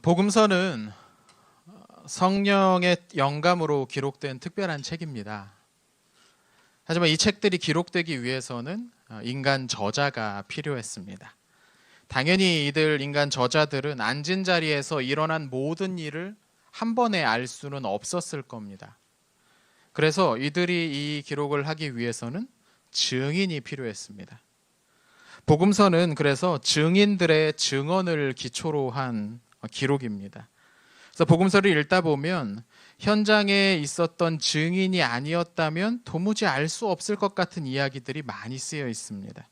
복음서는 성령의 영감으로 기록된 특별한 책입니다. 하지만 이 책들이 기록되기 위해서는 인간 저자가 필요했습니다. 당연히 이들 인간 저자들은 앉은 자리에서 일어난 모든 일을 한 번에 알 수는 없었을 겁니다. 그래서 이들이 이 기록을 하기 위해서는 증인이 필요했습니다. 복음서는 그래서 증인들의 증언을 기초로 한 기록입니다. 그래서 복음서를 읽다 보면 현장에 있었던 증인이 아니었다면 도무지 알 수 없을 것 같은 이야기들이 많이 쓰여 있습니다.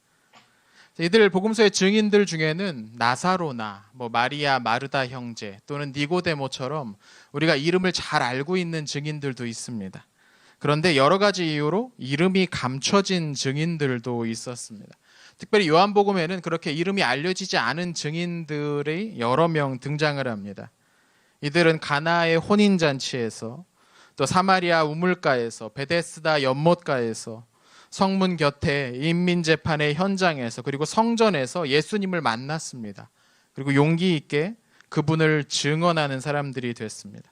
이들 복음서의 증인들 중에는 나사로나 마리아 마르다 형제 또는 니고데모처럼 우리가 이름을 잘 알고 있는 증인들도 있습니다. 그런데 여러 가지 이유로 이름이 감춰진 증인들도 있었습니다. 특별히 요한복음에는 그렇게 이름이 알려지지 않은 증인들이 여러 명 등장을 합니다. 이들은 가나의 혼인잔치에서, 또 사마리아 우물가에서, 베데스다 연못가에서, 성문 곁에 인민재판의 현장에서, 그리고 성전에서 예수님을 만났습니다. 그리고 용기 있게 그분을 증언하는 사람들이 됐습니다.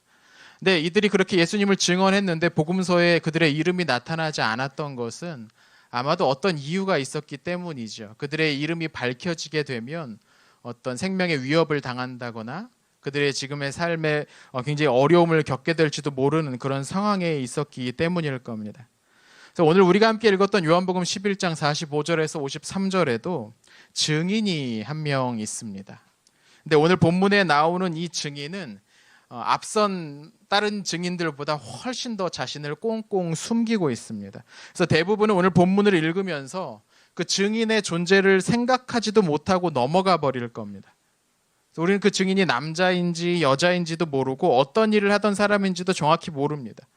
근데 이들이 그렇게 예수님을 증언했는데 복음서에 그들의 이름이 나타나지 않았던 것은 아마도 어떤 이유가 있었기 때문이죠. 그들의 이름이 밝혀지게 되면 어떤 생명의 위협을 당한다거나 그들의 지금의 삶에 굉장히 어려움을 겪게 될지도 모르는 그런 상황에 있었기 때문일 겁니다. 그래서 오늘 우리가 함께 읽었던 요한복음 11장 45절에서 53절에도 증인이 한 명 있습니다. 근데 오늘 본문에 나오는 이 증인은 앞선 다른 증인들보다 훨씬 더 자신을 꽁꽁 숨기고 있습니다. 그래서 대부분은 오늘 본문을 읽으면서 그 증인의 존재를 생각하지도 못하고 넘어가 버릴 겁니다. 우리는 그 증인이 남자인지 여자인지도 모르고 어떤 일을 하던 사람인지도 정확히 모릅니다.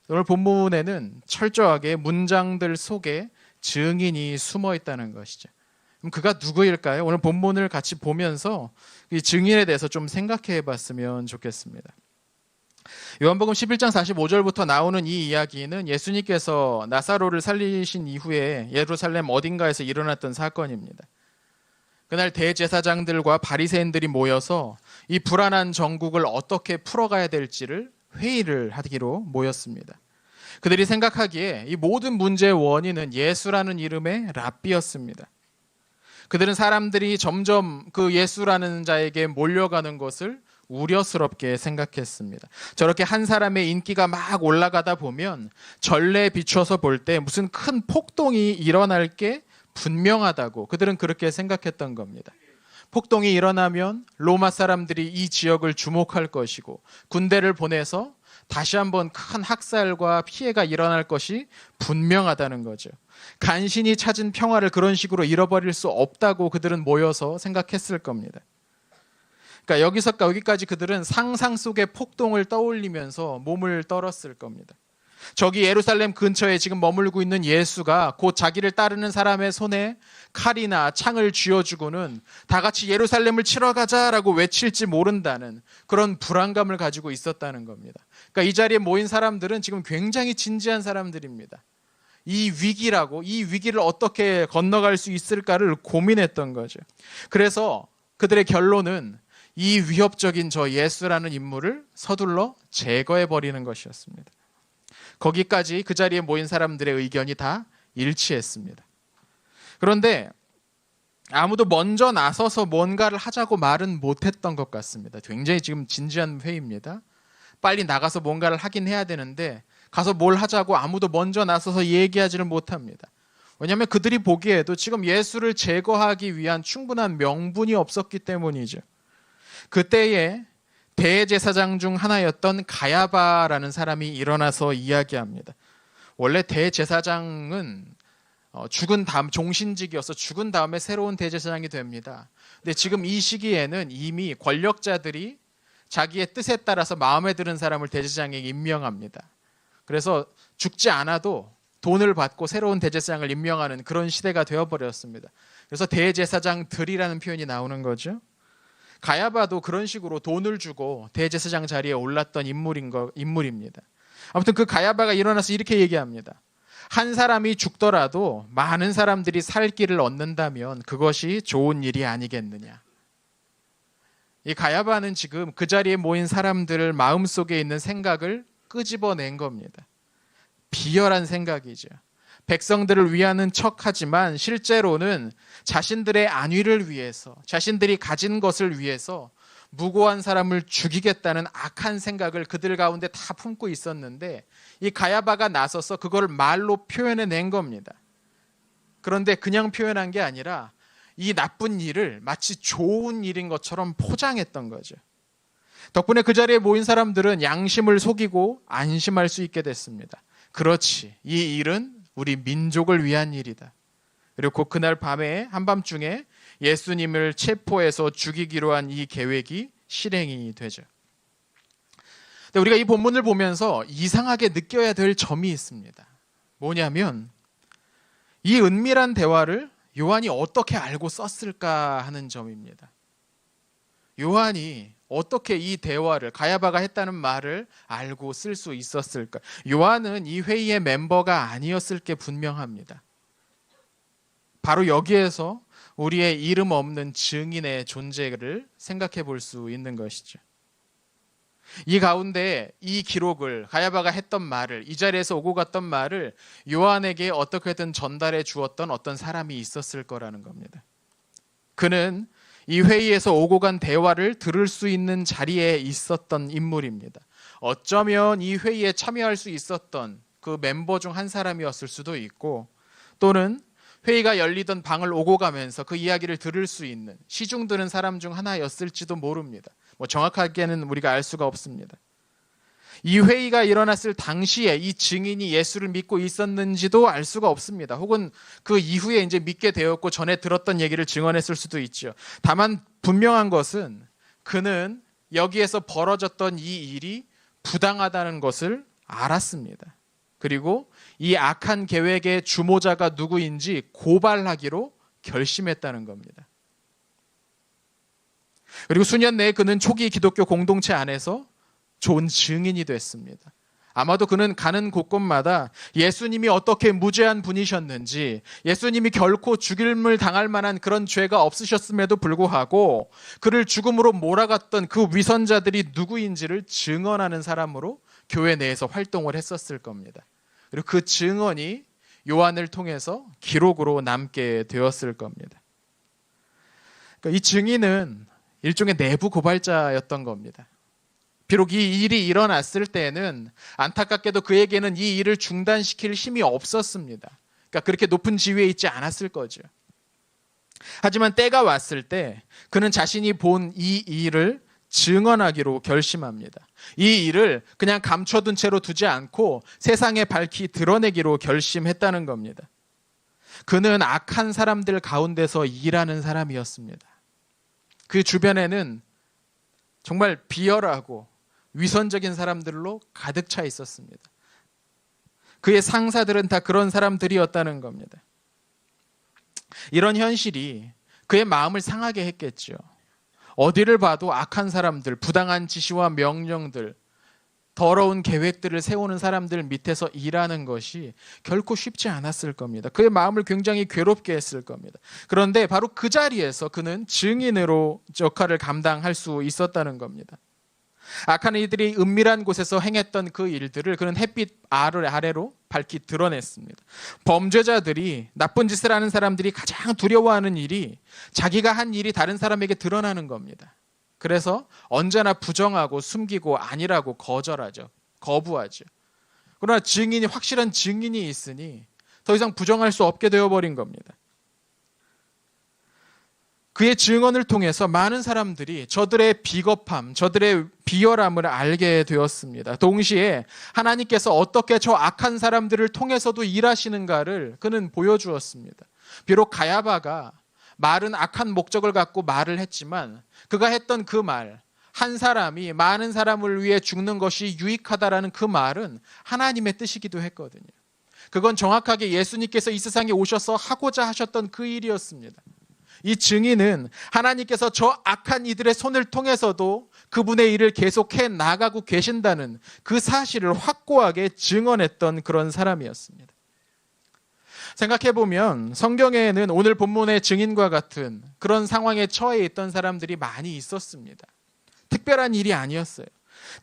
오늘 본문에는 철저하게 문장들 속에 증인이 숨어 있다는 것이죠. 그럼 그가 누구일까요? 오늘 본문을 같이 보면서 이 증인에 대해서 좀 생각해 봤으면 좋겠습니다. 요한복음 11장 45절부터 나오는 이 이야기는 예수님께서 나사로를 살리신 이후에 예루살렘 어딘가에서 일어났던 사건입니다. 그날 대제사장들과 바리새인들이 모여서 이 불안한 정국을 어떻게 풀어가야 될지를 회의를 하기로 모였습니다. 그들이 생각하기에 이 모든 문제의 원인은 예수라는 이름의 랍비였습니다. 그들은 사람들이 점점 그 예수라는 자에게 몰려가는 것을 우려스럽게 생각했습니다. 저렇게 한 사람의 인기가 막 올라가다 보면 전례에 비춰서 볼 때 무슨 큰 폭동이 일어날 게 분명하다고 그들은 그렇게 생각했던 겁니다. 폭동이 일어나면 로마 사람들이 이 지역을 주목할 것이고 군대를 보내서 다시 한번 큰 학살과 피해가 일어날 것이 분명하다는 거죠. 간신히 찾은 평화를 그런 식으로 잃어버릴 수 없다고 그들은 모여서 생각했을 겁니다. 그러니까 여기서부터 여기까지 그들은 상상 속의 폭동을 떠올리면서 몸을 떨었을 겁니다. 저기 예루살렘 근처에 지금 머물고 있는 예수가 곧 자기를 따르는 사람의 손에 칼이나 창을 쥐어주고는 다 같이 예루살렘을 치러 가자라고 외칠지 모른다는 그런 불안감을 가지고 있었다는 겁니다. 그러니까 이 자리에 모인 사람들은 지금 굉장히 진지한 사람들입니다. 이 위기를 어떻게 건너갈 수 있을까를 고민했던 거죠. 그래서 그들의 결론은 이 위협적인 저 예수라는 인물을 서둘러 제거해버리는 것이었습니다. 거기까지 그 자리에 모인 사람들의 의견이 다 일치했습니다. 그런데 아무도 먼저 나서서 뭔가를 하자고 말은 못했던 것 같습니다. 굉장히 지금 진지한 회의입니다. 빨리 나가서 뭔가를 하긴 해야 되는데 가서 뭘 하자고 아무도 먼저 나서서 얘기하지를 못합니다. 왜냐하면 그들이 보기에도 지금 예수를 제거하기 위한 충분한 명분이 없었기 때문이죠. 그때에 대제사장 중 하나였던 가야바라는 사람이 일어나서 이야기합니다. 원래 대제사장은 죽은 다음 종신직이어서 죽은 다음에 새로운 대제사장이 됩니다. 근데 지금 이 시기에는 이미 권력자들이 자기의 뜻에 따라서 마음에 드는 사람을 대제사장에게 임명합니다. 그래서 죽지 않아도 돈을 받고 새로운 대제사장을 임명하는 그런 시대가 되어버렸습니다. 그래서 대제사장들이라는 표현이 나오는 거죠. 가야바도 그런 식으로 돈을 주고 대제사장 자리에 올랐던 인물입니다. 아무튼 그 가야바가 일어나서 이렇게 얘기합니다. 한 사람이 죽더라도 많은 사람들이 살 길을 얻는다면 그것이 좋은 일이 아니겠느냐. 이 가야바는 지금 그 자리에 모인 사람들 마음속에 있는 생각을 끄집어낸 겁니다. 비열한 생각이죠. 백성들을 위하는 척하지만 실제로는 자신들의 안위를 위해서, 자신들이 가진 것을 위해서 무고한 사람을 죽이겠다는 악한 생각을 그들 가운데 다 품고 있었는데, 이 가야바가 나서서 그걸 말로 표현해낸 겁니다. 그런데 그냥 표현한 게 아니라 이 나쁜 일을 마치 좋은 일인 것처럼 포장했던 거죠. 덕분에 그 자리에 모인 사람들은 양심을 속이고 안심할 수 있게 됐습니다. 그렇지, 이 일은 우리 민족을 위한 일이다. 그리고 그날 밤에 한밤중에 예수님을 체포해서 죽이기로 한 이 계획이 실행이 되죠. 근데 우리가 이 본문을 보면서 이상하게 느껴야 될 점이 있습니다. 뭐냐면 이 은밀한 대화를 요한이 어떻게 알고 썼을까 하는 점입니다. 요한이 어떻게 이 대화를, 가야바가 했다는 말을 알고 쓸 수 있었을까? 요한은 이 회의의 멤버가 아니었을 게 분명합니다. 바로 여기에서 우리의 이름 없는 증인의 존재를 생각해 볼 수 있는 것이죠. 이 가운데 이 기록을, 가야바가 했던 말을, 이 자리에서 오고 갔던 말을 요한에게 어떻게든 전달해 주었던 어떤 사람이 있었을 거라는 겁니다. 그는 이 회의에서 오고 간 대화를 들을 수 있는 자리에 있었던 인물입니다. 어쩌면 이 회의에 참여할 수 있었던 그 멤버 중 한 사람이었을 수도 있고, 또는 회의가 열리던 방을 오고 가면서 그 이야기를 들을 수 있는 시중 드는 사람 중 하나였을지도 모릅니다. 정확하게는 우리가 알 수가 없습니다. 이 회의가 일어났을 당시에 이 증인이 예수를 믿고 있었는지도 알 수가 없습니다. 혹은 그 이후에 이제 믿게 되었고 전에 들었던 얘기를 증언했을 수도 있죠. 다만 분명한 것은 그는 여기에서 벌어졌던 이 일이 부당하다는 것을 알았습니다. 그리고 이 악한 계획의 주모자가 누구인지 고발하기로 결심했다는 겁니다. 그리고 수년 내에 그는 초기 기독교 공동체 안에서 좋은 증인이 됐습니다. 아마도 그는 가는 곳곳마다 예수님이 어떻게 무죄한 분이셨는지, 예수님이 결코 죽임을 당할 만한 그런 죄가 없으셨음에도 불구하고 그를 죽음으로 몰아갔던 그 위선자들이 누구인지를 증언하는 사람으로 교회 내에서 활동을 했었을 겁니다. 그리고 그 증언이 요한을 통해서 기록으로 남게 되었을 겁니다. 그러니까 이 증인은 일종의 내부 고발자였던 겁니다. 비록 이 일이 일어났을 때는 안타깝게도 그에게는 이 일을 중단시킬 힘이 없었습니다. 그러니까 그렇게 높은 지위에 있지 않았을 거죠. 하지만 때가 왔을 때 그는 자신이 본 이 일을 증언하기로 결심합니다. 이 일을 그냥 감춰둔 채로 두지 않고 세상에 밝히 드러내기로 결심했다는 겁니다. 그는 악한 사람들 가운데서 일하는 사람이었습니다. 그 주변에는 정말 비열하고 위선적인 사람들로 가득 차 있었습니다. 그의 상사들은 다 그런 사람들이었다는 겁니다. 이런 현실이 그의 마음을 상하게 했겠죠. 어디를 봐도 악한 사람들, 부당한 지시와 명령들, 더러운 계획들을 세우는 사람들 밑에서 일하는 것이 결코 쉽지 않았을 겁니다. 그의 마음을 굉장히 괴롭게 했을 겁니다. 그런데 바로 그 자리에서 그는 증인으로 역할을 감당할 수 있었다는 겁니다. 악한 이들이 은밀한 곳에서 행했던 그 일들을 그는 햇빛 아래로 밝히 드러냈습니다. 범죄자들이, 나쁜 짓을 하는 사람들이 가장 두려워하는 일이 자기가 한 일이 다른 사람에게 드러나는 겁니다. 그래서 언제나 부정하고 숨기고 아니라고 거절하죠. 거부하죠. 그러나 증인이, 확실한 증인이 있으니 더 이상 부정할 수 없게 되어버린 겁니다. 그의 증언을 통해서 많은 사람들이 저들의 비겁함, 저들의 비열함을 알게 되었습니다. 동시에 하나님께서 어떻게 저 악한 사람들을 통해서도 일하시는가를 그는 보여주었습니다. 비록 가야바가 말은 악한 목적을 갖고 말을 했지만 그가 했던 그 말, 한 사람이 많은 사람을 위해 죽는 것이 유익하다라는 그 말은 하나님의 뜻이기도 했거든요. 그건 정확하게 예수님께서 이 세상에 오셔서 하고자 하셨던 그 일이었습니다. 이 증인은 하나님께서 저 악한 이들의 손을 통해서도 그분의 일을 계속해 나가고 계신다는 그 사실을 확고하게 증언했던 그런 사람이었습니다. 생각해보면 성경에는 오늘 본문의 증인과 같은 그런 상황에 처해 있던 사람들이 많이 있었습니다. 특별한 일이 아니었어요.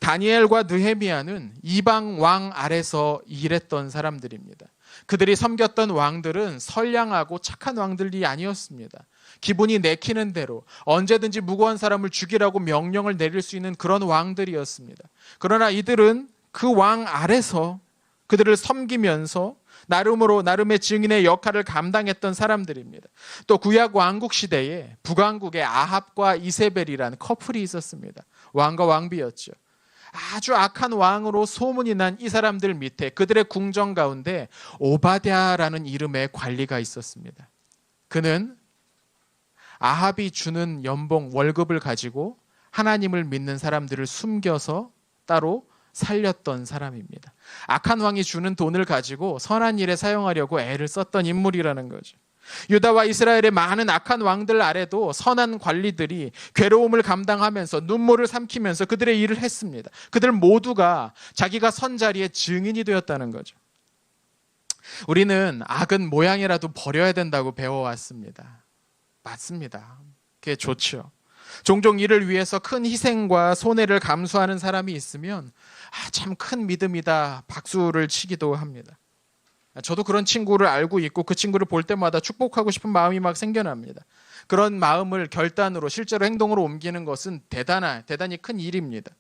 다니엘과 느헤미야는 이방 왕 아래서 일했던 사람들입니다. 그들이 섬겼던 왕들은 선량하고 착한 왕들이 아니었습니다. 기분이 내키는 대로 언제든지 무고한 사람을 죽이라고 명령을 내릴 수 있는 그런 왕들이었습니다. 그러나 이들은 그 왕 아래서 그들을 섬기면서 나름의 증인의 역할을 감당했던 사람들입니다. 또 구약 왕국 시대에 북왕국에 아합과 이세벨이라는 커플이 있었습니다. 왕과 왕비였죠. 아주 악한 왕으로 소문이 난 이 사람들 밑에 그들의 궁정 가운데 오바댜라는 이름의 관리가 있었습니다. 그는 아합이 주는 연봉, 월급을 가지고 하나님을 믿는 사람들을 숨겨서 따로 살렸던 사람입니다. 악한 왕이 주는 돈을 가지고 선한 일에 사용하려고 애를 썼던 인물이라는 거죠. 유다와 이스라엘의 많은 악한 왕들 아래도 선한 관리들이 괴로움을 감당하면서 눈물을 삼키면서 그들의 일을 했습니다. 그들 모두가 자기가 선 자리의 증인이 되었다는 거죠. 우리는 악은 모양이라도 버려야 된다고 배워왔습니다. 맞습니다. 그게 좋죠. 종종 이를 위해서 큰 희생과 손해를 감수하는 사람이 있으면 참 큰 믿음이다 박수를 치기도 합니다. 저도 그런 친구를 알고 있고 그 친구를 볼 때마다 축복하고 싶은 마음이 막 생겨납니다. 그런 마음을 결단으로 실제로 행동으로 옮기는 것은 대단히 큰 일입니다.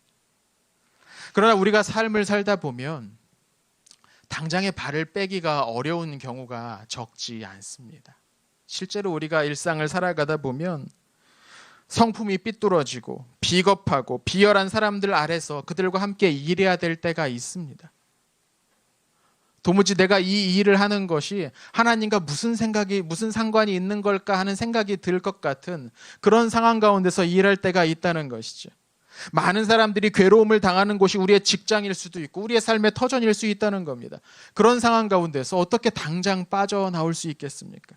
그러나 우리가 삶을 살다 보면 당장에 발을 빼기가 어려운 경우가 적지 않습니다. 실제로 우리가 일상을 살아가다 보면 성품이 삐뚤어지고 비겁하고 비열한 사람들 아래서 그들과 함께 일해야 될 때가 있습니다. 도무지 내가 이 일을 하는 것이 하나님과 무슨 상관이 있는 걸까 하는 생각이 들 것 같은 그런 상황 가운데서 일할 때가 있다는 것이죠. 많은 사람들이 괴로움을 당하는 곳이 우리의 직장일 수도 있고 우리의 삶의 터전일 수 있다는 겁니다. 그런 상황 가운데서 어떻게 당장 빠져나올 수 있겠습니까?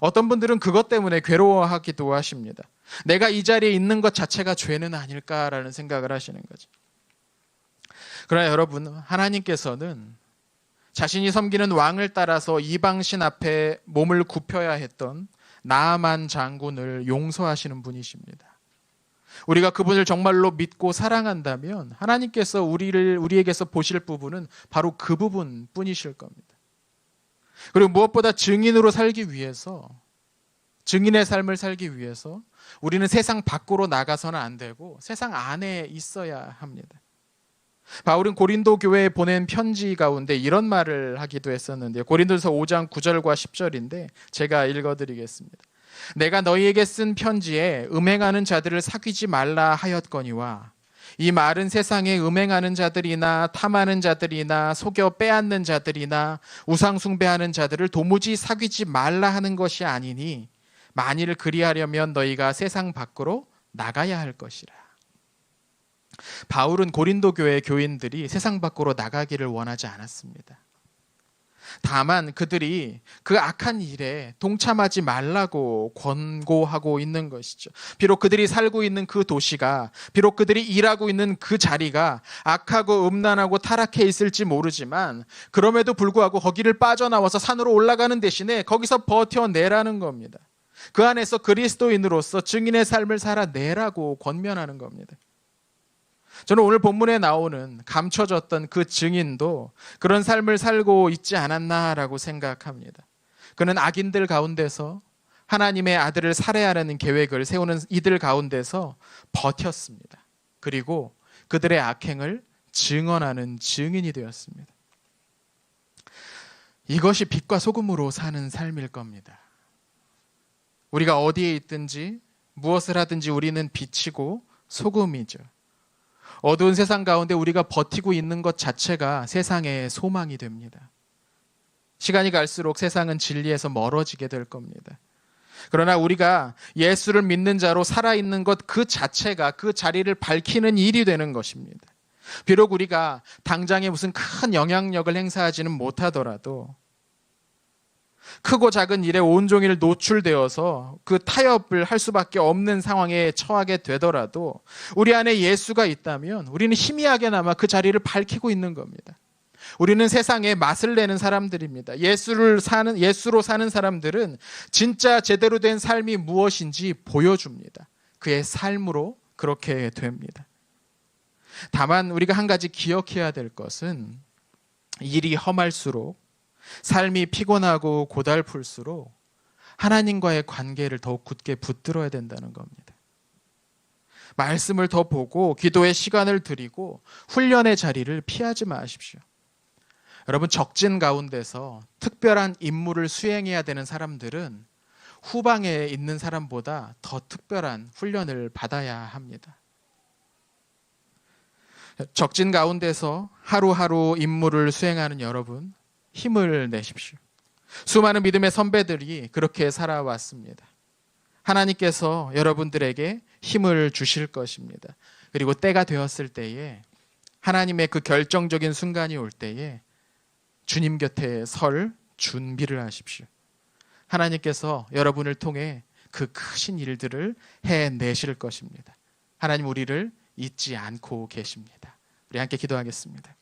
어떤 분들은 그것 때문에 괴로워하기도 하십니다. 내가 이 자리에 있는 것 자체가 죄는 아닐까라는 생각을 하시는 거죠. 그러나 여러분, 하나님께서는 자신이 섬기는 왕을 따라서 이방신 앞에 몸을 굽혀야 했던 나아만 장군을 용서하시는 분이십니다. 우리가 그분을 정말로 믿고 사랑한다면 하나님께서 우리에게서 보실 부분은 바로 그 부분뿐이실 겁니다. 그리고 무엇보다 증인으로 살기 위해서, 증인의 삶을 살기 위해서 우리는 세상 밖으로 나가서는 안 되고 세상 안에 있어야 합니다. 바울은 고린도 교회에 보낸 편지 가운데 이런 말을 하기도 했었는데요. 고린도서 5장 9절과 10절인데 제가 읽어드리겠습니다. 내가 너희에게 쓴 편지에 음행하는 자들을 사귀지 말라 하였거니와 이 말은 세상에 음행하는 자들이나 탐하는 자들이나 속여 빼앗는 자들이나 우상 숭배하는 자들을 도무지 사귀지 말라 하는 것이 아니니 만일 그리하려면 너희가 세상 밖으로 나가야 할 것이라. 바울은 고린도 교회 교인들이 세상 밖으로 나가기를 원하지 않았습니다. 다만 그들이 그 악한 일에 동참하지 말라고 권고하고 있는 것이죠. 비록 그들이 살고 있는 그 도시가, 비록 그들이 일하고 있는 그 자리가 악하고 음란하고 타락해 있을지 모르지만 그럼에도 불구하고 거기를 빠져나와서 산으로 올라가는 대신에 거기서 버텨내라는 겁니다. 그 안에서 그리스도인으로서 증인의 삶을 살아내라고 권면하는 겁니다. 저는 오늘 본문에 나오는 감춰졌던 그 증인도 그런 삶을 살고 있지 않았나라고 생각합니다. 그는 악인들 가운데서 하나님의 아들을 살해하려는 계획을 세우는 이들 가운데서 버텼습니다. 그리고 그들의 악행을 증언하는 증인이 되었습니다. 이것이 빛과 소금으로 사는 삶일 겁니다. 우리가 어디에 있든지 무엇을 하든지 우리는 빛이고 소금이죠. 어두운 세상 가운데 우리가 버티고 있는 것 자체가 세상의 소망이 됩니다. 시간이 갈수록 세상은 진리에서 멀어지게 될 겁니다. 그러나 우리가 예수를 믿는 자로 살아있는 것 그 자체가 그 자리를 밝히는 일이 되는 것입니다. 비록 우리가 당장에 무슨 큰 영향력을 행사하지는 못하더라도 크고 작은 일에 온종일 노출되어서 그 타협을 할 수밖에 없는 상황에 처하게 되더라도 우리 안에 예수가 있다면 우리는 희미하게나마 그 자리를 밝히고 있는 겁니다. 우리는 세상에 맛을 내는 사람들입니다. 예수로 사는 사람들은 진짜 제대로 된 삶이 무엇인지 보여줍니다. 그의 삶으로 그렇게 됩니다. 다만 우리가 한 가지 기억해야 될 것은 일이 험할수록 삶이 피곤하고 고달플수록 하나님과의 관계를 더욱 굳게 붙들어야 된다는 겁니다. 말씀을 더 보고 기도의 시간을 드리고 훈련의 자리를 피하지 마십시오. 여러분, 적진 가운데서 특별한 임무를 수행해야 되는 사람들은 후방에 있는 사람보다 더 특별한 훈련을 받아야 합니다. 적진 가운데서 하루하루 임무를 수행하는 여러분, 힘을 내십시오. 수많은 믿음의 선배들이 그렇게 살아왔습니다. 하나님께서 여러분들에게 힘을 주실 것입니다. 그리고 때가 되었을 때에, 하나님의 그 결정적인 순간이 올 때에 주님 곁에 설 준비를 하십시오. 하나님께서 여러분을 통해 그 크신 일들을 해내실 것입니다. 하나님 우리를 잊지 않고 계십니다. 우리 함께 기도하겠습니다.